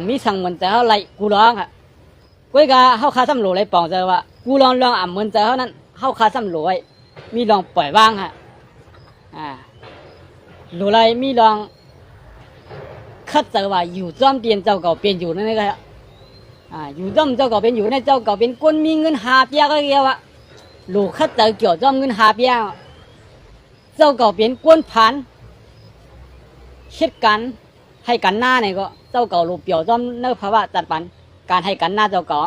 มี10,000เจอเขาไหลกูลองค่ะก้อยกะเขาคาซ้ำโหลไหลป่องเจอว่ากูลอง10,000เจอเขานั้นเขาคาซ้ำโหลไว้มีลองปล่อยว่างค่ะโหลไหลมีลองคัดเจอว่าอยู่จอมเตียนเจ้าเก่าเปลี่ยนอยู่นั่นเองค่ะอยู่จอมเจ้าเก่าเป็นอยู่ในเจ้าเก่าเป็นคนมีเงินหาเปียก็เกี่ยวอะลูกคัดเจอเกี่ยวจอมเงินหาเปียเจ้าเก่าเป็นคนผ่านเช็ดกันให้กันหน้าเนี่ยก็เจ้าเก่าลูกเปี่ยวจอมเนื้อภาวะจัดปันการให้กันหน้าเจ้าเก่า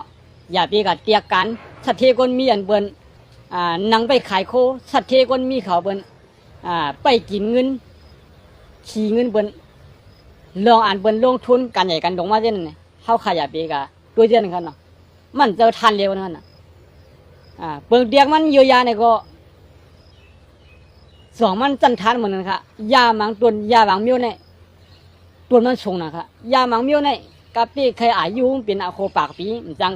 อย่าไปกัดเตียกันสัตว์เทคนมีอันเบิ้นนังไปขายโคสัตว์เทคนมีเขาเบิ้นไปกินเงินขี่เงินเบิ้นลองอ่านเบิ้นลงทุนกันใหญ่กันดงมาเช่นนี้เขาขยับไปกับตัวเดียวกันเนาะมันจะทันเร็วนั่นน่ะเปิงเดียกมันเยียวยาเนี่ยก็สองมันจันทานเหมือนกันค่ะยาหมังตัวยาหมังเมียวเนี่ยตัวมันชงนะคะยาหมังเมียวเนี่ยกับปีใครอายุเป็นอาโคปากปีมันจัง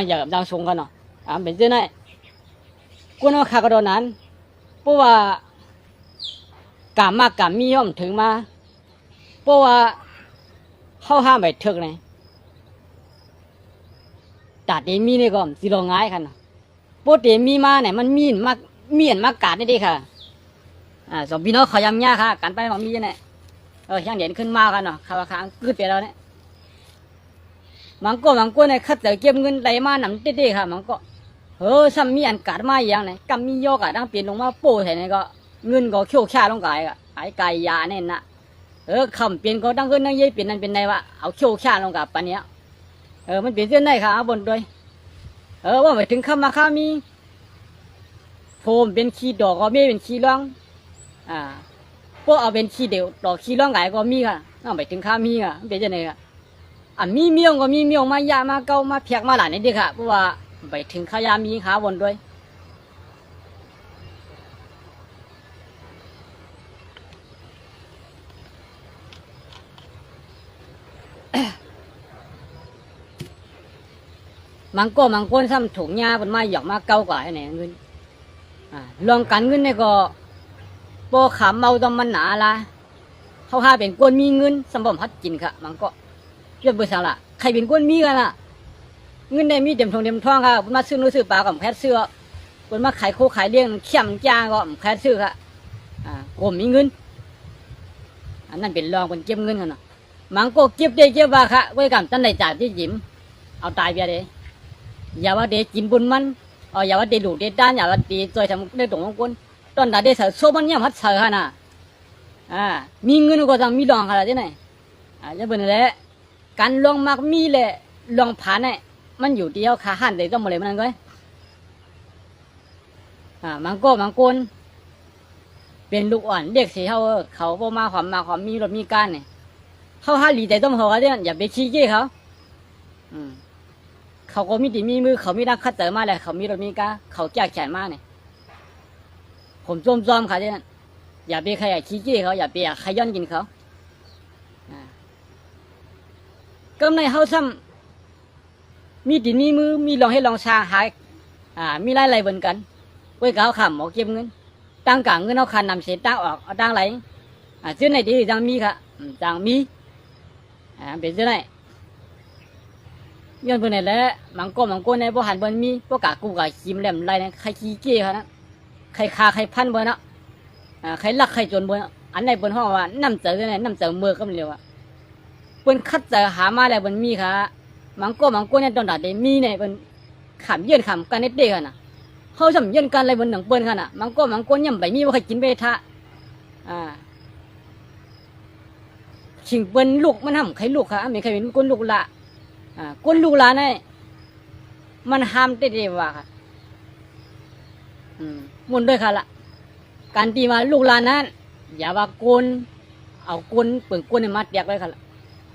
อยากจังชงกันเนาะเป็นเจ้าเนี่ยกูนึกว่าขากระโดดนั้นเพราะว่ากามมากกามมีย่อมถึงมาเพราะว่าเข้าห้ามไปถึกเลยตัดเดมีนี่ก็สิลงง่ายค่ะโปรเตมีมาเนี่ยมันมีนมากาดนี่ดิค่ะสองพี่น้องขอยำยาค่ะกันไปมันมีเนี่ยช่างเด่นขึ้นมากันเนาะข้าวค้างกึดไปแล้วเนี่ยมันก็เนี่ยคัดแต่เก็บเงินไหลมาหนำติดๆค่ะมันก็ซ้ำมีอันกาดมาอย่างเนี่ยกำมีโยกดังเปลี่ยนลงมาโป้ใส่เนี่ยก็เงินก็เขี้ยวข่าลงกายก็ไอ้ไก่ยาเนี่ยนะคำเปลี่ยนก็ดังเงินดังเย่เปลี่ยนนั่นเป็นไงวะเอาเขี้ยวข่าลงกับปันเนี้ยมันเปลี่ยนเส้นได้ค่ะบนด้วยว่าไปถึงคำมาข้ามีโฟมเป็นขี้ดอกก็มีเป็นขี้ร่องพวกเอาเป็นขี้เดียวดอกขี้ร่องไก่ก็มีค่ะเอาไปถึงข้ามีค่ะเป็นยังไงค่ะมีเมียงก็มีเมียงมายามาเกามาเพียกมาหลานนี่ดิค่ะเพราะว่าไปถึงขายามีขาบนด้วยมังโกนซ้ำถุงยาเป็นมาหยอกมาเกากว่าไอ้เนี่ยเงินลองกันเงินเนี่ยก็โปขามเมาต้องมันหนาละเขาหาเป็นก้นมีเงินสมบัติพัดกินค่ะมังก็เรียบเบอร์สั่งละใครเป็นก้นมีกันล่ะเงินได้มีเต็มทองค่ะเป็นมาซื้อปลากับแพทย์ซื้อเป็นมาขายโคขายเลี้ยงเขี่ยมจ้างก็แพทย์ซื้อค่ะผมมีเงินอันนั้นเป็นรองเป็นเก็บเงินกันเนาะมังก็เก็บได้เก็บว่าค่ะไว้กับตั้งใจจ่ายที่ยิ้มเอาตายไปเลยอย่าว่าเด็กกินบุญมันอย่าว่าเด็กดูเด็กด้านอย่าว่าเด็กจอยทำได้ตรงคนตอนนั้นเด็กเสือโซมันยังพัดเสือฮะน่ะมีเงินก็ต้องมีรองอะไรที่ไหนจะเป็นอะไรการลองมักมีเลยลองผ่านเนี่ยมันอยู่ที่เขาขาหันแต่ต้องมาเลยมันก็มังโกนเป็นลูกอ่อนเด็กสิเขาพอมาความมีรถมีการเนี่ยเขาหาหลีแต่ต้องหัวเนี่ยอย่าไปชี้เกี้เขาเขาก็มีตีมีมือเขามีนักคัดเตอร์มาเลยเขามีรถมีกาเขาแจกแขนมาเนี่ยผมจมค่ะที่นั่นอย่าไปใครขี้เกี้เขาอย่าไปใครย้อนกินเขาก็ในเขาซ้ำมีตีมีมือมีลองให้ลองชาหายมีไล่เหมือนกัน ไว้ก้าวขำหมอเก็บเงินตั้งกลางเงินเอาคันนำเศษตั้งออกเอาตั้งไหลซื้อในที่จังมีค่ะจังมีเป็นซื้อไหนย้อนเพิ่นนี่แหละมังก้ในบ่หันเบิ่นมีบ่กะกูกะขีมแหลมไรนะใครขี้เก้ค่ะนะใครคาใครพันบ่เนาะใครลักใครจนบ่อันไหนเบิ่นฮ้องว่าน้ำเจอเนี่ยน้ำเจอเมื่อก็มันเร็วเพิ่นคัดเจอหามาแล้วเบิ่นมีค่ะมังก้เนี่ยตอนดาได้มีเนี่ยเพิ่นขำเยื่อนขำกันเด็กๆค่ะน่ะเฮาซ้ำเยื่อนกันอะไรเบิ่นหนังเปิ้นค่ะน่ะมังก้ย่ำใบมีบ่ใครกินไปทะชิงเปิ้นลูกมันห้ำใครลูกค่ะไม่เคยเป็นก้นลูกละก้นลูกละเนี่ยมันห้ามเด็ดๆว่าค่ะมุนด้วยค่ะละการตีมาลูกละนั้นอย่าว่าก้นเอาก้นเปิ่งก้นมาเดียกไว้ค่ะละ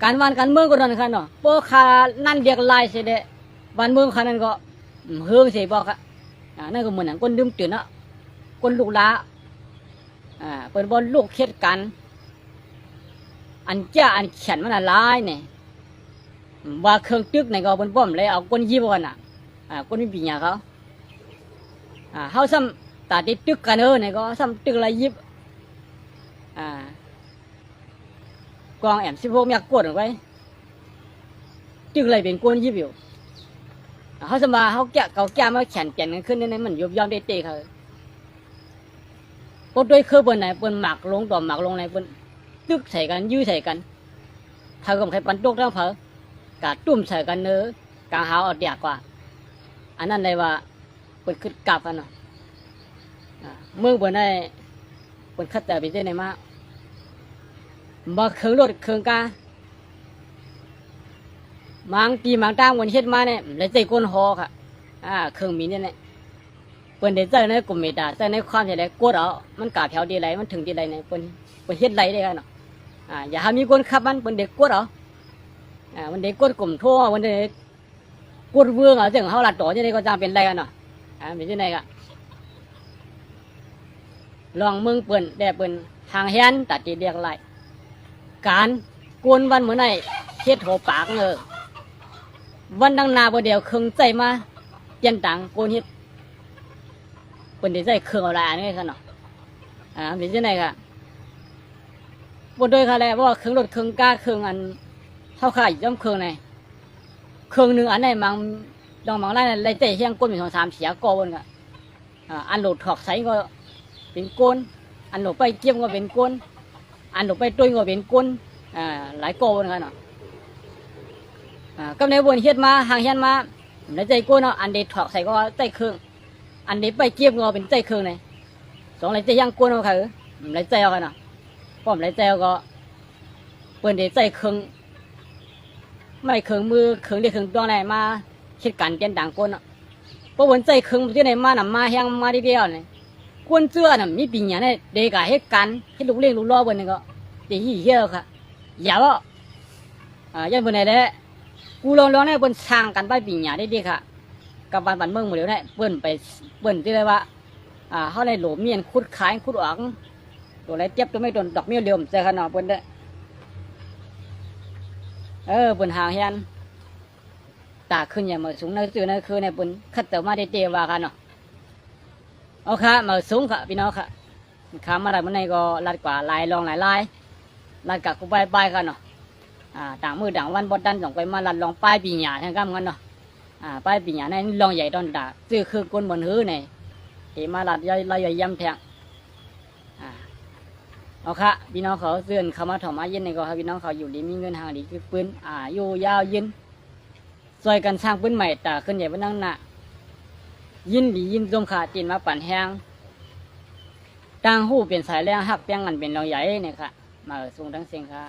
การวานการเมืองก็นั่นค่ะเนาะโปคานั่นเดียกลายเสียเด้บ้านเมืองค่ะนั่นก็เฮืองเสียบอกค่ะนั่นก็เหมือนก้นดื่มตื่นเนาะก้นลูกละเปิ่นบอลลูกเฮ็ดกันอันจ้าอันเขียนมันอะไรเนี่ยว่าเครื่องตึกในก็บนป้อมเลยเอาก้นยิบกันก้นปีเนี่ยเขาซ้ำตาติดตึกกันในก็ซ้ำตึกอะไรยิบกองแอม16อยากกดไว้ตึกอะไรเป็นก้นยิบอยู่เขาสมาเขาแกะเขาแกะมาแขนเปลี่ยนกันขึ้นในมันยุบย่อมได้เตะเขาปดด้วยเครื่องบนไหนบนหมักลงต่อหมักลงในบนตึกใส่กันยื้อใส่กันถ้าก็ใครปันตกทั้งเผอกาตุ่มใส่กันเนื้อกางหาวเอาเดียกว่าอันนั้นเลยว่าเป็นขึ้นกลับกันเนาะเมื่อบนได้เป็นคัดแต่ไปได้ไหนมาบ่เครื่องรถเครื่องกามังตีมังตั้งวันเฮ็ดมาเนี่ยเลยใจก้นหอค่ะเครื่องมีเนี่ยเป็นเดี๋ยวใจในกลุ่มเมตาใจในความใจไรกดเอามันกาแถวดีไรมันถึงดีไรเนี่ยเป็นเฮ็ดไรได้กันเนาะอย่าให้มีคนขับมันเป็นเด็กกดเอาวันเด็กกดกลุ่มทั่ววันเด็กกดเวืองเอาเรื่องเขาหลัดต่อจะได้ก็จำเป็นไรกันเนาะเป็นยังไงกันลองเมืองเปิ่นแด่เปิ่นทางเฮียนตัดตีเรียกไรการกวนวันเหมือนไอ้เฮ็ดหัวปากวันดังนาบ่เดียวเครื่องใจมาเย็นตังโกนเฮ็ดเปิ่นได้ใจเครื่องอะไรอันนี้กันเนาะเป็นยังไงกันบนโดยค่ะแล้วว่าเครื่องรถเครื่องกาเครื่องอันเท่าข่ายย่อมเครื่องไหนเครื่องหนึ่งอันไหนมังดองมังไรนั่นไรเตะเฮียงก้นเป็น2-3เสียก่อนกันอันโหลดถอกใสก็เป็นก้นอันโหลดไปเกี่ยมก็เป็นก้นอันโหลดไปตุ้ยก็เป็นก้นหลายก้อนกันเนาะก็ในบนเฮ็ดมาห่างเฮียนมาไรใจก้นเนาะอันเด็ดถอกใสก็ใจเครื่องอันเด็ดไปเกี่ยมก็เป็นใจเครื่องไหน2ไรใจเฮียงก้นก็คือไรใจเอากันเนาะป้อมไรใจก็เปิดเด็ดใจเครื่องไม่เครื่องมือเครื่องเรียกเครื่องตัวไหนมาคิดกันเตียนด่างก้นเนาะเพราะวันใจเครื่องที่ไหนมาหนำมาแห้งมาเดียวเนี่ยกวนเจื้อน่ะมีปีเนี่ยเด็กเหตุการณ์ให้ลูกเลี้ยงลูกล้อบนนี่ก็ตีหี่เหี้ยค่ะอย่าว่ายันบนไหนเด้กูลองเนี่ยบนสร้างกันไปปีเนี่ยได้ดีค่ะกับบ้านเมืองหมดเลยเนี่ยเปิ้นที่เลยว่าเขาในหลุมเมียนขุดขายขุดออกตัวไรเจ็บตัวไม่โดนดอกเมียเหลี่ยมเจอขนาดเปิ้นเด้เปิ้นหางเฮียนตาขึ้นอย่างมาสูงในตื่นในคืนในเปิ้นคัดเต่ามาได้เตว่ากันเนาะโอเคมาสูงค่ะพี่น้องค่ะข้ามมาได้เมื่อไหร่ก็ลัดกว่าลายลองหลายลัดกับกูไปกันเนาะต่างมือต่างวันบดดันส่งไปมาลัดลองป้ายปีหยาทั้งกำกันเนาะป้ายปีหยาในลองใหญ่ดอนดาซื้อคือก้นบนหื้อในที่มาลัดย่อยย่ำแทงเอาค่ะพี่น้องเขาเสื่อนเขามาถอมาเย็นในก็ครับพี่น้องเขาอยู่ดีมีเงินหางดีคือปืนอยู่ยาวยินซอยกันสร้างปืนใหม่ตาขึ้นใหญ่เป็นนั่งหน้ายินดียินจมขาจีนมาปั่นแห้งตั้งหู้เป็นสายแรงหักเปียงกันเป็นรองใหญ่เนี่ยค่ะมาส่งทั้งเสียงค่ะ